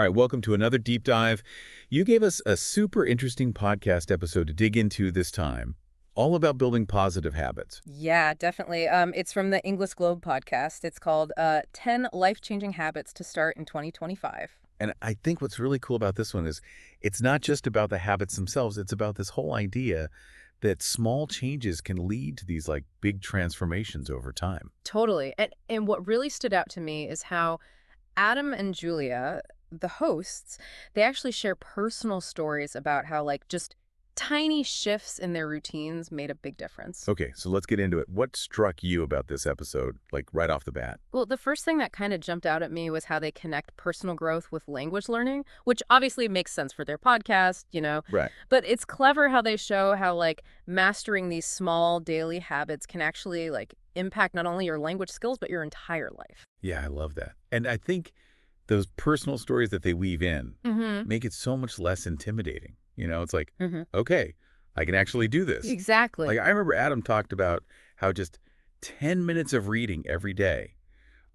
right, welcome to another deep dive. You gave us a super interesting podcast episode to dig into this time, all about building positive habits. Yeah, definitely. It's from the English Globe podcast. It's called 10 Life-Changing Habits to Start in 2025. And I think what's really cool about this one is it's not just about the habits themselves, it's about this whole idea that small changes can lead to these like big transformations over time. Totally. And what really stood out to me is how Adam and Julia, the hosts, they actually share personal stories about how like just tiny shifts in their routines made a big difference. Okay, so let's get into it. What struck you about this episode, like right off the bat? Well, the first thing that kind of jumped out at me was how they connect personal growth with language learning, which obviously makes sense for their podcast. Right. But it's clever how they show how like mastering these small daily habits can actually like impact not only your language skills, but your entire life. Yeah, I love that. And I think those personal stories that they weave in Mm-hmm. make it so much less intimidating. It's like, Mm-hmm. okay, I can actually do this. Exactly. Like I remember Adam talked about how just 10 minutes of reading every day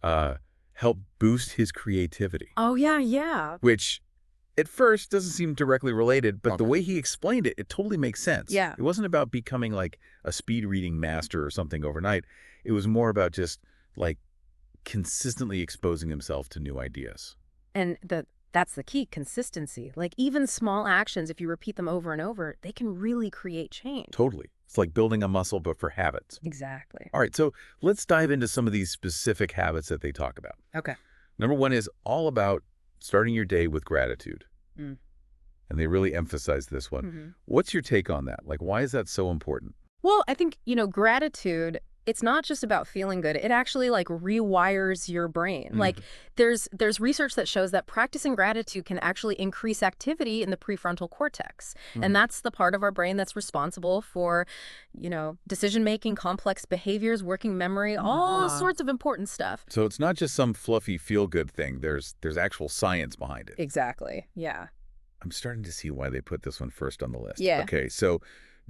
helped boost his creativity, Oh, yeah, yeah. which at first doesn't seem directly related, but the Okay. way he explained it, it totally makes sense. Yeah. It wasn't about becoming like a speed reading master or something overnight. It was more about just like consistently exposing himself to new ideas. And that's the key, consistency. Like even small actions, if you repeat them over and over, they can really create change. Totally. It's like building a muscle, but for habits. Exactly. All right, so let's dive into some of these specific habits that they talk about. Okay. Number one is all about starting your day with gratitude. Mm. And they really emphasize this one. Hmm. What's your take on that? Like, why is that so important? Well, I think, gratitude, it's not just about feeling good. It actually like rewires your brain. Like there's research that shows that practicing gratitude can actually increase activity in the prefrontal cortex. And that's the part of our brain that's responsible for, decision making, complex behaviors, working memory, all sorts of important stuff. So it's not just some fluffy feel-good thing. There's actual science behind it. Exactly. Yeah. I'm starting to see why they put this one first on the list. Yeah. Okay, so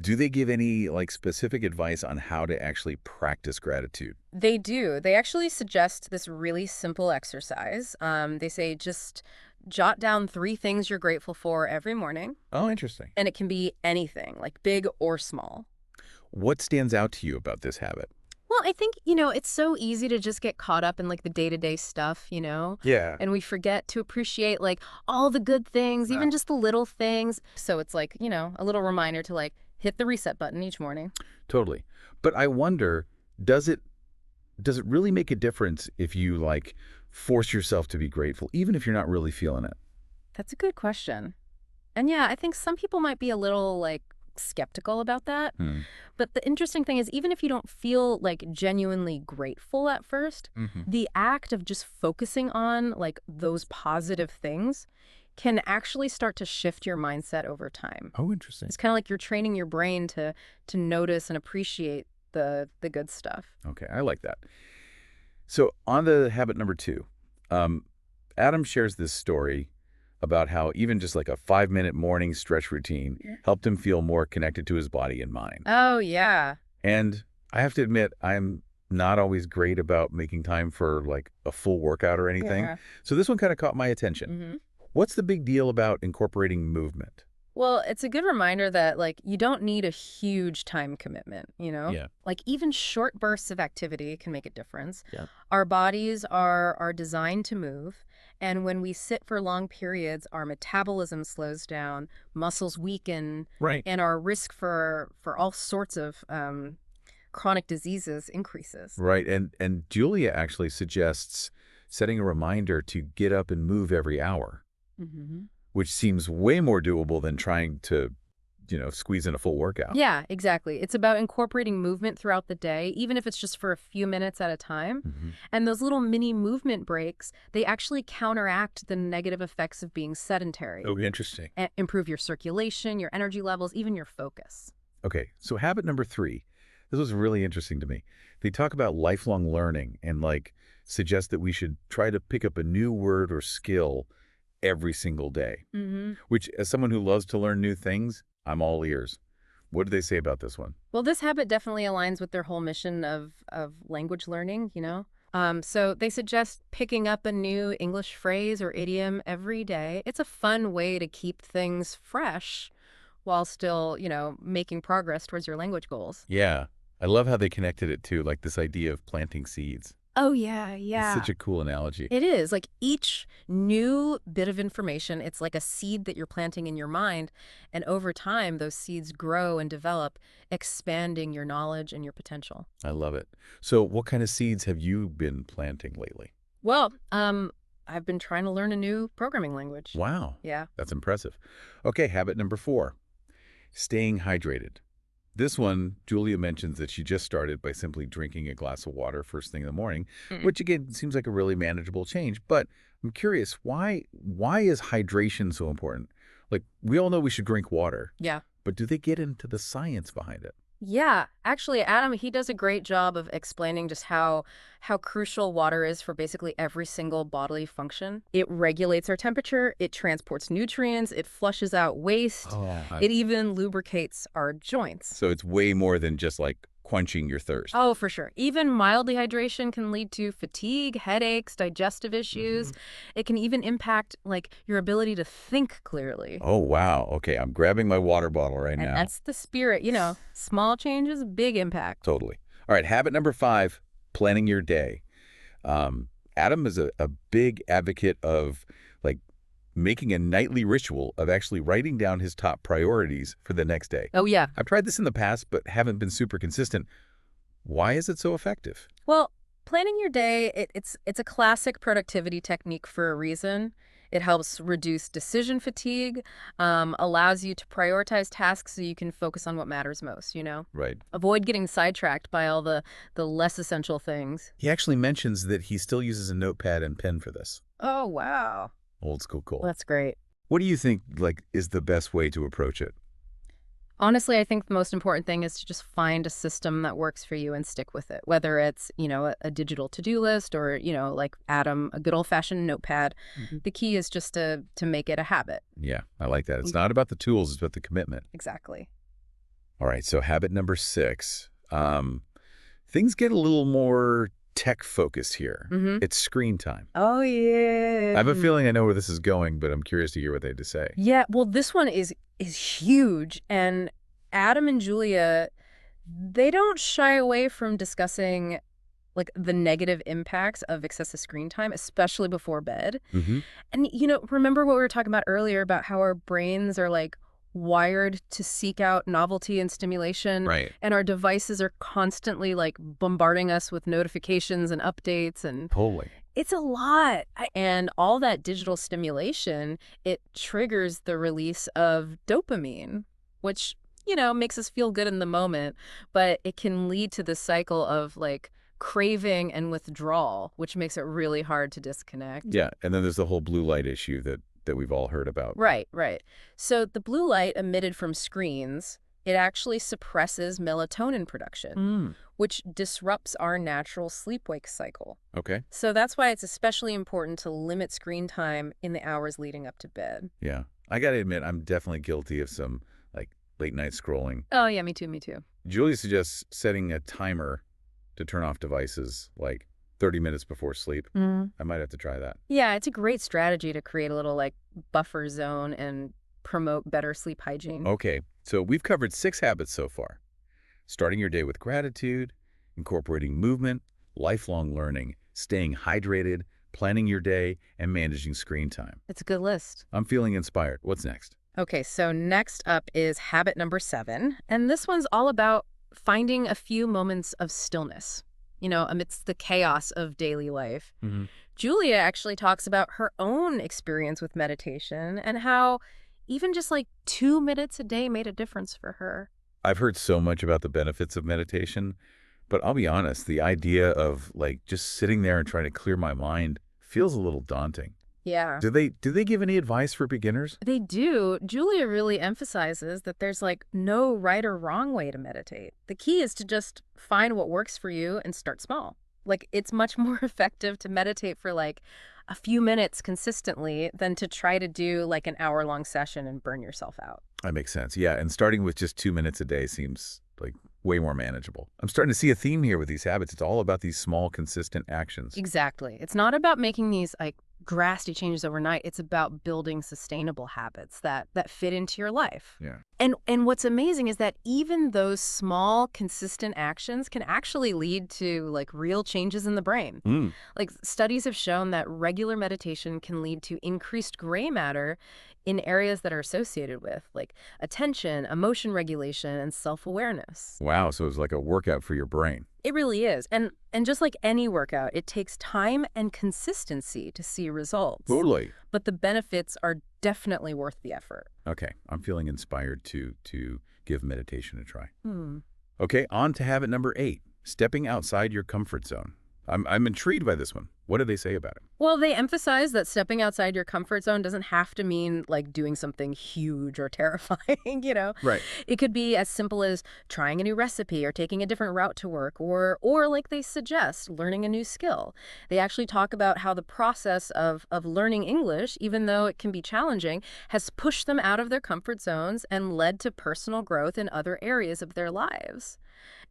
do they give any like specific advice on how to actually practice gratitude? They do. They actually suggest this really simple exercise. They say just jot down 3 things you're grateful for every morning, Oh, interesting. and it can be anything, like big or small. What stands out to you about this habit? Well, I think, it's so easy to just get caught up in like the day-to-day stuff. Yeah. And we forget to appreciate like all the good things, even just the little things. So it's like, a little reminder to like hit the reset button each morning. Totally. But I wonder, does it really make a difference if you like force yourself to be grateful, even if you're not really feeling it? That's a good question. And yeah, I think some people might be a little like skeptical about that. Hmm. But the interesting thing is, even if you don't feel like genuinely grateful at first, the act of just focusing on like those positive things can actually start to shift your mindset over time. Oh, interesting. It's kind of like you're training your brain to notice and appreciate the good stuff. Okay, I like that. So on the habit number 2, Adam shares this story about how even just like a 5-minute morning stretch routine helped him feel more connected to his body and mind. Oh, yeah. And I have to admit, I'm not always great about making time for like a full workout or anything. Yeah. So this one kind of caught my attention. Hmm. What's the big deal about incorporating movement? Well, it's a good reminder that like you don't need a huge time commitment. Yeah. Like even short bursts of activity can make a difference. Yeah. Our bodies are designed to move, and when we sit for long periods, our metabolism slows down, muscles weaken, Right. and our risk for all sorts of chronic diseases increases. Right. And Julia actually suggests setting a reminder to get up and move every hour, Hmm. which seems way more doable than trying to, squeeze in a full workout. Yeah, exactly. It's about incorporating movement throughout the day, even if it's just for a few minutes at a time. Mhm. And those little mini movement breaks, they actually counteract the negative effects of being sedentary. Oh, interesting. And improve your circulation, your energy levels, even your focus. Okay. So habit number 3, this was really interesting to me. They talk about lifelong learning and like suggest that we should try to pick up a new word or skill every single day, Hmm. which as someone who loves to learn new things, I'm all ears. What do they say about this one? Well, this habit definitely aligns with their whole mission of language learning. So they suggest picking up a new English phrase or idiom every day. It's a fun way to keep things fresh while still, making progress towards your language goals. Yeah. I love how they connected it to, like, this idea of planting seeds. Oh, yeah, It's yeah. such a cool analogy. It is. Like each new bit of information, it's like a seed that you're planting in your mind. And over time, those seeds grow and develop, expanding your knowledge and your potential. I love it. So what kind of seeds have you been planting lately? Well, I've been trying to learn a new programming language. Wow. Yeah. That's impressive. Okay, habit number 4, staying hydrated. This one, Julia mentions that she just started by simply drinking a glass of water first thing in the morning, Mm. which again seems like a really manageable change. But I'm curious, why is hydration so important? Like, we all know we should drink water, Yeah. but do they get into the science behind it? Yeah, actually, Adam, he does a great job of explaining just how crucial water is for basically every single bodily function. It regulates our temperature, it transports nutrients, it flushes out waste, Oh, it even lubricates our joints. so it's way more than just like quenching your thirst. Oh, for sure. Even mild dehydration can lead to fatigue, headaches, digestive issues. It can even impact like your ability to think clearly. Oh, wow. Okay, I'm grabbing my water bottle right And now. that's the spirit, small changes, big impact. Totally. All right, habit number 5, planning your day. Adam is a big advocate of like making a nightly ritual of actually writing down his top priorities for the next day. Oh, yeah. I've tried this in the past, but haven't been super consistent. Why is it so effective? Well, planning your day, it's a classic productivity technique for a reason. It helps reduce decision fatigue, allows you to prioritize tasks so you can focus on what matters most. Right. Avoid getting sidetracked by all the less essential things. He actually mentions that he still uses a notepad and pen for this. Oh, wow. Old school cool. That's great. What do you think like is the best way to approach it? Honestly, I think the most important thing is to just find a system that works for you and stick with it. Whether it's, a digital to-do list or, like Adam, a good old-fashioned notepad. The key is just to make it a habit. Yeah, I like that. It's not about the tools, it's about the commitment. Exactly. All right, so habit number 6. Things get a little more tech-focused here. It's screen time. Oh, yeah. I have a feeling I know where this is going, but I'm curious to hear what they had to say. Yeah, well, this one is huge. And Adam and Julia, they don't shy away from discussing like the negative impacts of excessive screen time, especially before bed. And, remember what we were talking about earlier about how our brains are like wired to seek out novelty and stimulation. Right. And our devices are constantly like bombarding us with notifications and updates and Totally. it's a lot. And all that digital stimulation, it triggers the release of dopamine, which, makes us feel good in the moment, but it can lead to this cycle of like craving and withdrawal, which makes it really hard to disconnect. Yeah, and then there's the whole blue light issue that we've all heard about. Right, right. So the blue light emitted from screens, it actually suppresses melatonin production, which disrupts our natural sleep-wake cycle. Okay. So that's why it's especially important to limit screen time in the hours leading up to bed. Yeah. I got to admit, I'm definitely guilty of some like late night scrolling. Oh, yeah, me too, me too. Julia suggests setting a timer to turn off devices like 30 minutes before sleep. I might have to try that. Yeah, it's a great strategy to create a little like buffer zone and promote better sleep hygiene. Okay, so we've covered 6 habits so far. Starting your day with gratitude, incorporating movement, lifelong learning, staying hydrated, planning your day, and managing screen time. It's a good list. I'm feeling inspired. What's next? Okay, so next up is habit number 7, and this one's all about finding a few moments of stillness, amidst the chaos of daily life. Julia actually talks about her own experience with meditation and how even just like 2 minutes a day made a difference for her. I've heard so much about the benefits of meditation, but I'll be honest, the idea of like just sitting there and trying to clear my mind feels a little daunting. Yeah. Do they give any advice for beginners? They do. Julia really emphasizes that there's like no right or wrong way to meditate. The key is to just find what works for you and start small. Like it's much more effective to meditate for like a few minutes consistently than to try to do like an hour-long session and burn yourself out. That makes sense. Yeah, and starting with just 2 minutes a day seems like way more manageable. I'm starting to see a theme here with these habits. It's all about these small, consistent actions. Exactly. It's not about making these like drastic changes overnight. It's about building sustainable habits that fit into your life. Yeah. And what's amazing is that even those small, consistent actions can actually lead to like real changes in the brain. Mm. Like studies have shown that regular meditation can lead to increased gray matter in areas that are associated with like attention, emotion regulation, and self-awareness. Wow, so it's like a workout for your brain. It really is. And just like any workout, it takes time and consistency to see results. Totally. But the benefits are definitely worth the effort. Okay, I'm feeling inspired to give meditation a try. Hmm. Okay, on to habit number 8, stepping outside your comfort zone. I'm intrigued by this one. What do they say about it? Well, they emphasize that stepping outside your comfort zone doesn't have to mean like doing something huge or terrifying, you know? Right. It could be as simple as trying a new recipe or taking a different route to work or like they suggest, learning a new skill. They actually talk about how the process of learning English, even though it can be challenging, has pushed them out of their comfort zones and led to personal growth in other areas of their lives.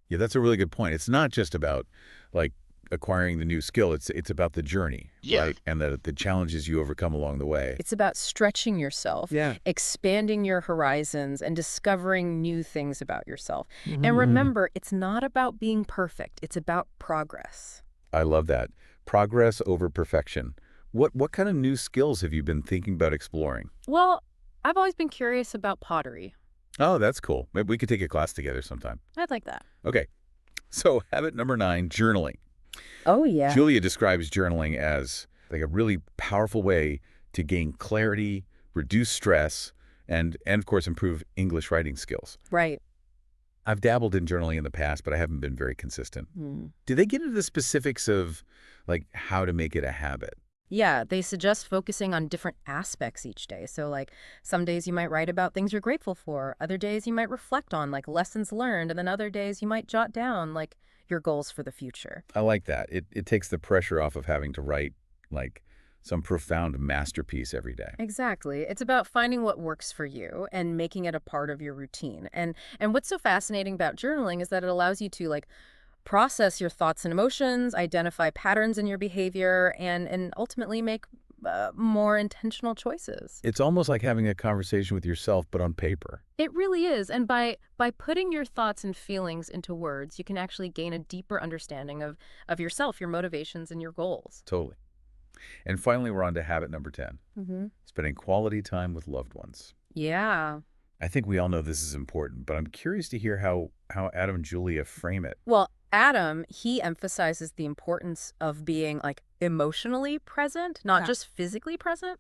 Yeah, that's a really good point. It's not just about like acquiring the new skill. It's about the journey, Yeah. right? And the challenges you overcome along the way. It's about stretching yourself, Yeah. expanding your horizons, and discovering new things about yourself. Mm-hmm. And remember, it's not about being perfect. It's about progress. I love that. Progress over perfection. What kind of new skills have you been thinking about exploring? Well, I've always been curious about pottery. Oh, that's cool. Maybe we could take a class together sometime. I'd like that. Okay. So habit number 9, journaling. Oh, yeah. Julia describes journaling as like a really powerful way to gain clarity, reduce stress, and of course, improve English writing skills. Right. I've dabbled in journaling in the past, but I haven't been very consistent. Hmm. Do they get into the specifics of like how to make it a habit? Yeah, they suggest focusing on different aspects each day. So, like, some days you might write about things you're grateful for. Other days you might reflect on, like, lessons learned. And then other days you might jot down, like, your goals for the future. I like that. It takes the pressure off of having to write like some profound masterpiece every day. Exactly. It's about finding what works for you and making it a part of your routine. And what's so fascinating about journaling is that it allows you to, like, process your thoughts and emotions, identify patterns in your behavior, and ultimately make more intentional choices. It's almost like having a conversation with yourself, but on paper. It really is. And by putting your thoughts and feelings into words, you can actually gain a deeper understanding of yourself, your motivations, and your goals. Totally. And finally, we're on to habit number 10, Mm-hmm. spending quality time with loved ones. Yeah. I think we all know this is important, but I'm curious to hear how Adam and Julia frame it. Well, Adam, he emphasizes the importance of being like emotionally present, not Yeah. just physically present.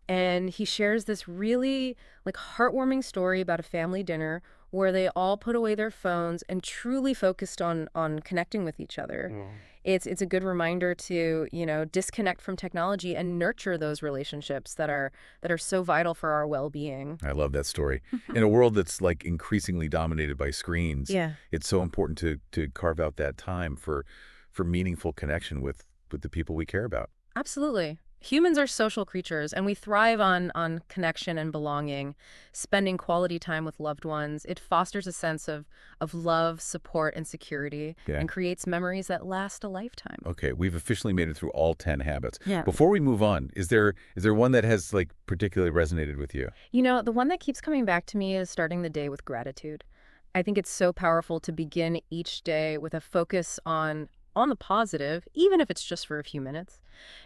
And he shares this really like heartwarming story about a family dinner where they all put away their phones and truly focused on connecting with each other. It's a good reminder to, you know, disconnect from technology and nurture those relationships that are so vital for our well-being. I love that story. In a world that's like increasingly dominated by screens, Yeah. it's so important to carve out that time for meaningful connection with the people we care about. Absolutely. Humans are social creatures, and we thrive on connection and belonging. Spending quality time with loved ones, it fosters a sense of love, support, and security, Yeah. and creates memories that last a lifetime. Okay, we've officially made it through all 10 habits. Yeah. Before we move on, is there one that has like particularly resonated with you? You know, the one that keeps coming back to me is starting the day with gratitude. I think it's so powerful to begin each day with a focus on the positive, even if it's just for a few minutes.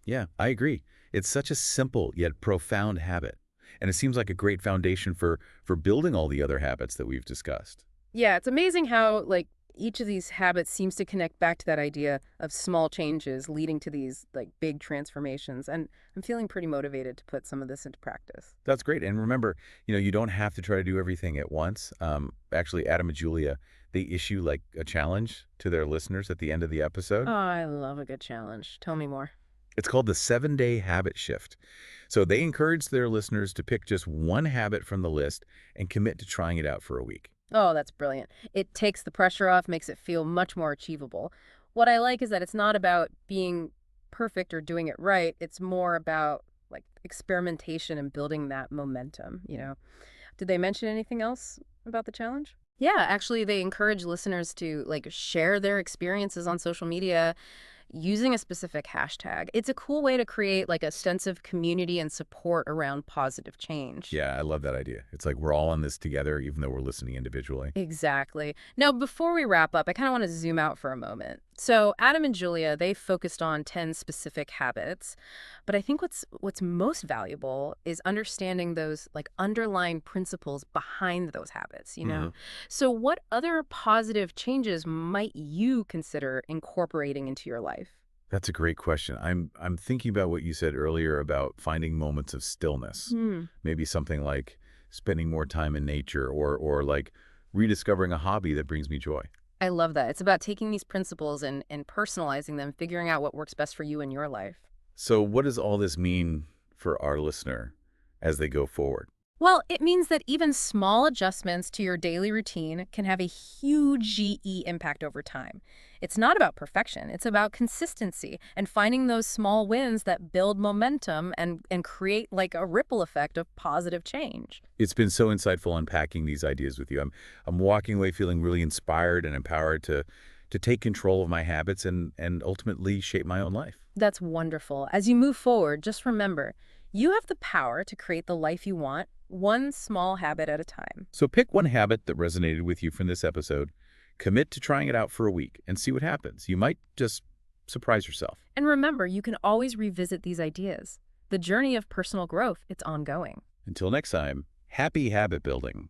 Yeah, I agree. It's such a simple yet profound habit. And it seems like a great foundation for building all the other habits that we've discussed. Yeah, it's amazing how, like, each of these habits seems to connect back to that idea of small changes leading to these, like, big transformations. And I'm feeling pretty motivated to put some of this into practice. That's great. And remember, you don't have to try to do everything at once. Actually, Adam and Julia, they issue like a challenge to their listeners at the end of the episode. Oh, I love a good challenge. Tell me more. It's called the 7-Day Habit Shift. So they encourage their listeners to pick just one habit from the list and commit to trying it out for a week. Oh, that's brilliant. It takes the pressure off, makes it feel much more achievable. What I like is that it's not about being perfect or doing it right. It's more about like experimentation and building that momentum, you know. Did they mention anything else about the challenge? Yeah, actually, they encourage listeners to like share their experiences on social media using a specific hashtag. It's a cool way to create like a sense of community and support around positive change. Yeah, I love that idea. It's like we're all on this together, even though we're listening individually. Exactly. Now, before we wrap up, I kind of want to zoom out for a moment. So, Adam and Julia, they focused on 10 specific habits, but I think what's most valuable is understanding those like underlying principles behind those habits, you know? Hmm. So, what other positive changes might you consider incorporating into your life? That's a great question. I'm thinking about what you said earlier about finding moments of stillness. Hmm. Maybe something like spending more time in nature or like rediscovering a hobby that brings me joy. I love that. It's about taking these principles and personalizing them, figuring out what works best for you in your life. So what does all this mean for our listener as they go forward? Well, it means that even small adjustments to your daily routine can have a huge GE impact over time. It's not about perfection, it's about consistency and finding those small wins that build momentum and create like a ripple effect of positive change. It's been so insightful unpacking these ideas with you. I'm walking away feeling really inspired and empowered to take control of my habits and ultimately shape my own life. That's wonderful. As you move forward, just remember, you have the power to create the life you want, one small habit at a time. So pick one habit that resonated with you from this episode, commit to trying it out for a week, and see what happens. You might just surprise yourself. And remember, you can always revisit these ideas. The journey of personal growth, it's ongoing. Until next time, happy habit building.